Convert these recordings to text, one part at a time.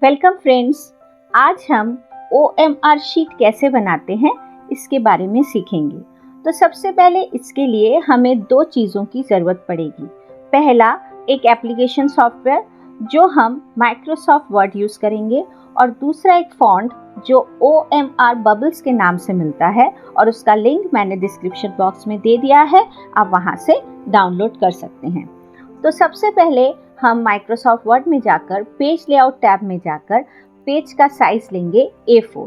Welcome friends. आज हम OMR sheet कैसे बनाते हैं इसके बारे में सीखेंगे। तो सबसे पहले इसके लिए हमें दो चीज़ों की ज़रूरत पड़ेगी। पहला, एक एप्लीकेशन सॉफ्टवेयर जो हम माइक्रोसॉफ्ट वर्ड यूज़ करेंगे, और दूसरा एक फॉन्ट जो OMR बबल्स के नाम से मिलता है, और उसका लिंक मैंने डिस्क्रिप्शन बॉक्स में दे दिया है, आप वहाँ से डाउनलोड कर सकते हैं। तो सबसे पहले हम माइक्रोसॉफ्ट वर्ड में जाकर पेज लेआउट टैब में जाकर पेज का साइज लेंगे A4।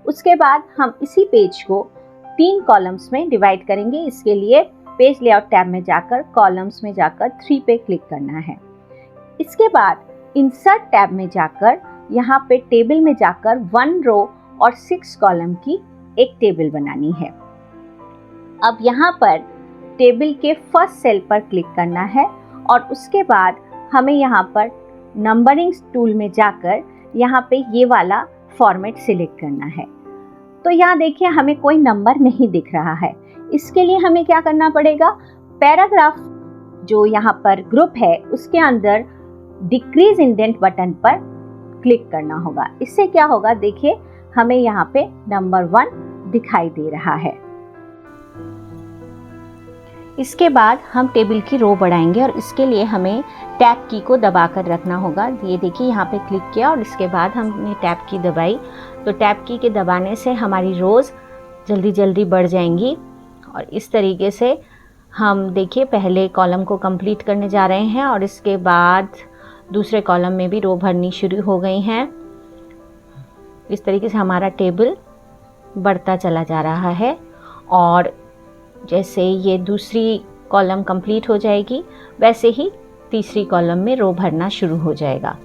उसके बाद हम इसी पेज को 3 कॉलम्स में डिवाइड करेंगे। इसके लिए पेज लेआउट टैब में जाकर कॉलम्स में जाकर 3 पे क्लिक करना है। इसके बाद इंसर्ट टैब में जाकर यहाँ पे टेबल में जाकर 1 रो और 6 कॉलम की एक टेबल बनानी है। अब यहाँ पर टेबल के फर्स्ट सेल पर क्लिक करना है, और उसके बाद हमें यहाँ पर नंबरिंग टूल में जाकर यहाँ पे ये वाला फॉर्मेट सिलेक्ट करना है। तो यहाँ देखिए हमें कोई नंबर नहीं दिख रहा है। इसके लिए हमें क्या करना पड़ेगा, पैराग्राफ जो यहाँ पर ग्रुप है उसके अंदर डिक्रीज इंडेंट बटन पर क्लिक करना होगा। इससे क्या होगा, देखिए हमें यहाँ पे नंबर 1 दिखाई दे रहा है। इसके बाद हम टेबल की रो बढ़ाएंगे, और इसके लिए हमें टैब की को दबाकर रखना होगा। ये देखिए यहाँ पे क्लिक किया और इसके बाद हमने टैब की दबाई, तो टैब की के दबाने से हमारी रोज़ जल्दी जल्दी बढ़ जाएंगी। और इस तरीके से हम देखिए पहले कॉलम को कंप्लीट करने जा रहे हैं, और इसके बाद दूसरे कॉलम में भी रो भरनी शुरू हो गई हैं। इस तरीके से हमारा टेबल बढ़ता चला जा रहा है, और जैसे ये दूसरी कॉलम कंप्लीट हो जाएगी वैसे ही तीसरी कॉलम में रो भरना शुरू हो जाएगा।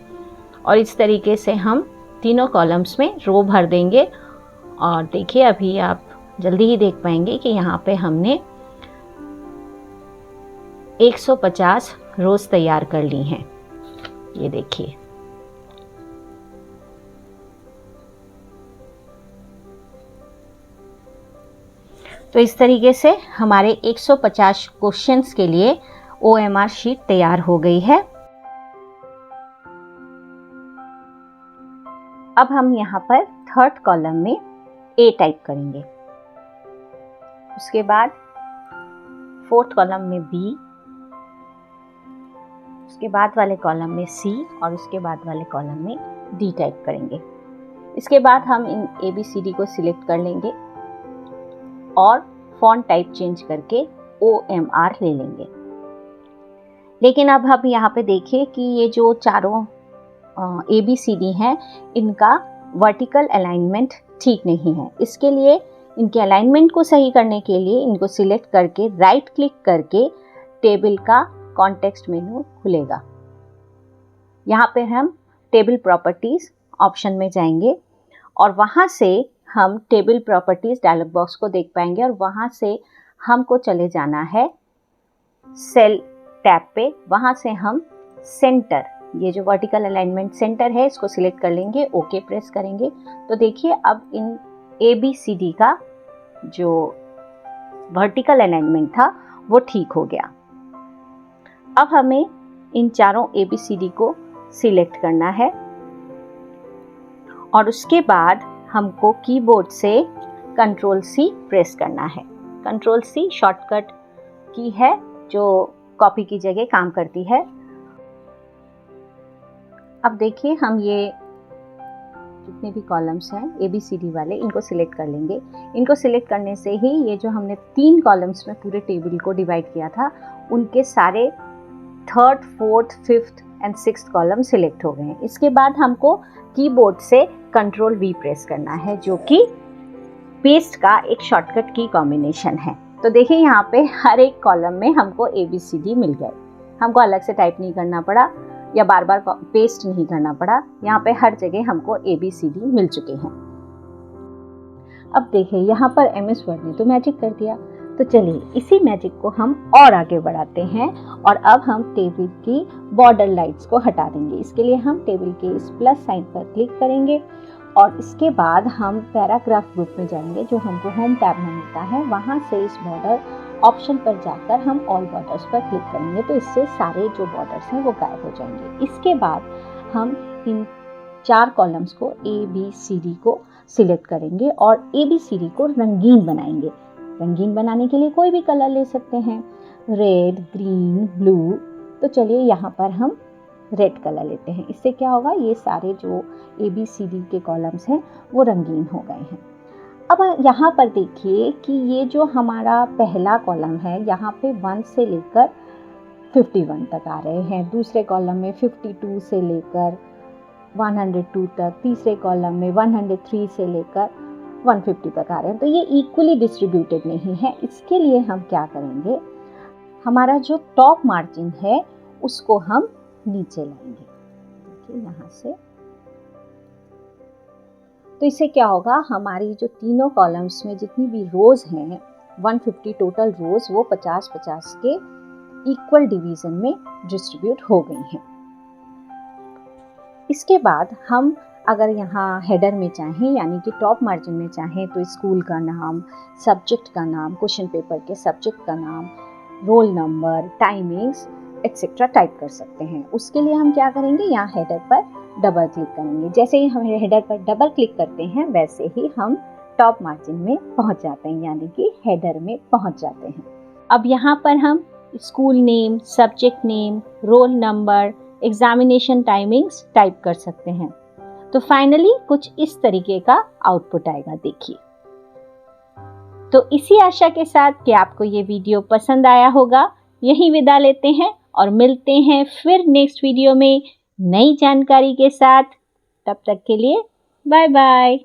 और इस तरीके से हम तीनों कॉलम्स में रो भर देंगे। और देखिए अभी आप जल्दी ही देख पाएंगे कि यहाँ पे हमने 150 रोज तैयार कर ली हैं। ये देखिए, तो इस तरीके से हमारे 150 क्वेश्चंस के लिए OMR शीट तैयार हो गई है। अब हम यहाँ पर थर्ड कॉलम में A टाइप करेंगे, उसके बाद फोर्थ कॉलम में B, उसके बाद वाले कॉलम में C, और उसके बाद वाले कॉलम में D टाइप करेंगे। इसके बाद हम इन ABCD को सिलेक्ट कर लेंगे और फॉन्ट टाइप चेंज करके OMR ले लेंगे। लेकिन अब हम यहाँ पे देखिए कि ये जो चारों ABCD हैं, इनका वर्टिकल अलाइनमेंट ठीक नहीं है। इसके लिए इनके अलाइनमेंट को सही करने के लिए इनको सिलेक्ट करके राइट क्लिक करके टेबल का कॉन्टेक्स्ट मेनू खुलेगा। यहाँ पे हम टेबल प्रॉपर्टीज ऑप्शन में जाएंगे, और वहाँ से हम टेबल प्रॉपर्टीज डायलॉग बॉक्स को देख पाएंगे, और वहाँ से हमको चले जाना है सेल टैब पे। वहाँ से हम सेंटर, ये जो वर्टिकल अलाइनमेंट सेंटर है, इसको सिलेक्ट कर लेंगे, ओके प्रेस करेंगे। तो देखिए अब इन ABCD का जो वर्टिकल अलाइनमेंट था वो ठीक हो गया। अब हमें इन चारों ABCD को सिलेक्ट करना है, और उसके बाद हमको कीबोर्ड से Ctrl+C प्रेस करना है। Ctrl+C शॉर्टकट की है जो कॉपी की जगह काम करती है। अब देखिए हम ये जितने भी कॉलम्स हैं ABCD वाले, इनको सिलेक्ट कर लेंगे। इनको सिलेक्ट करने से ही ये जो हमने 3 कॉलम्स में पूरे टेबल को डिवाइड किया था, उनके सारे 3rd, 4th, 5th and 6th column select हो गए हैं। इसके बाद हमको कीबोर्ड से Ctrl+V प्रेस करना है, जो कि पेस्ट का एक शॉर्टकट की कॉम्बिनेशन है। तो देखिए यहाँ पे हर एक कॉलम में हमको ABCD मिल गए। हमको अलग से टाइप नहीं करना पड़ा या बार बार पेस्ट नहीं करना पड़ा। यहाँ पे हर जगह हमको ABCD मिल चुके हैं। अब देखिए यहाँ पर MS वर्ड ने तो मैजिक कर दिया। तो चलिए इसी मैजिक को हम और आगे बढ़ाते हैं, और अब हम टेबल की बॉर्डर लाइट्स को हटा देंगे। इसके लिए हम टेबल के इस प्लस साइन पर क्लिक करेंगे, और इसके बाद हम पैराग्राफ ग्रुप में जाएंगे जो हमको होम टैब में मिलता है। वहाँ से इस बॉर्डर ऑप्शन पर जाकर हम ऑल बॉर्डर्स पर क्लिक करेंगे, तो इससे सारे जो बॉर्डर्स हैं वो गायब हो जाएंगे। इसके बाद हम इन 4 कॉलम्स को ABCD को सिलेक्ट करेंगे और ABCD को रंगीन बनाएंगे। रंगीन बनाने के लिए कोई भी कलर ले सकते हैं, रेड, ग्रीन, ब्लू। तो चलिए यहाँ पर हम रेड कलर लेते हैं। इससे क्या होगा, ये सारे जो ABCD के कॉलम्स हैं वो रंगीन हो गए हैं। अब यहाँ पर देखिए कि ये जो हमारा पहला कॉलम है यहाँ पे 1 से लेकर 51 तक आ रहे हैं, दूसरे कॉलम में 52 से लेकर 102 तक, तीसरे कॉलम में 103 से लेकर 150 तक आ रहे हैं। तो ये इक्वली डिस्ट्रीब्यूटेड नहीं है। इसके लिए हम क्या करेंगे, हमारा जो टॉप मार्जिन है उसको हम नीचे लाएंगे। देखिए यहाँ से, तो इससे क्या होगा, हमारी जो तीनों कॉलम्स में जितनी भी रोज हैं 150 टोटल रोज, वो 50-50 के इक्वल डिवीजन में डिस्ट्रीब्यूट हो गई हैं। इसके बाद हम अगर यहाँ हेडर में चाहें यानी कि टॉप मार्जिन में चाहें तो स्कूल का नाम, सब्जेक्ट का नाम, क्वेश्चन पेपर के सब्जेक्ट का नाम, roll number, timings etcetera type कर सकते हैं। उसके लिए हम क्या करेंगे, यहाँ हेडर पर डबल क्लिक करेंगे। जैसे ही हम हेडर पर डबल क्लिक करते हैं वैसे ही हम टॉप मार्जिन में पहुंच जाते हैं, यानी कि हेडर में पहुंच जाते हैं। अब यहाँ पर हम school name, subject name, roll number, examination timings type कर सकते हैं। तो फाइनली कुछ इस तरीके का आउटपुट आएगा, देखिए। तो इसी आशा के साथ कि आपको ये वीडियो पसंद आया होगा, यहीं विदा लेते हैं और मिलते हैं फिर नेक्स्ट वीडियो में नई जानकारी के साथ। तब तक के लिए बाय बाय।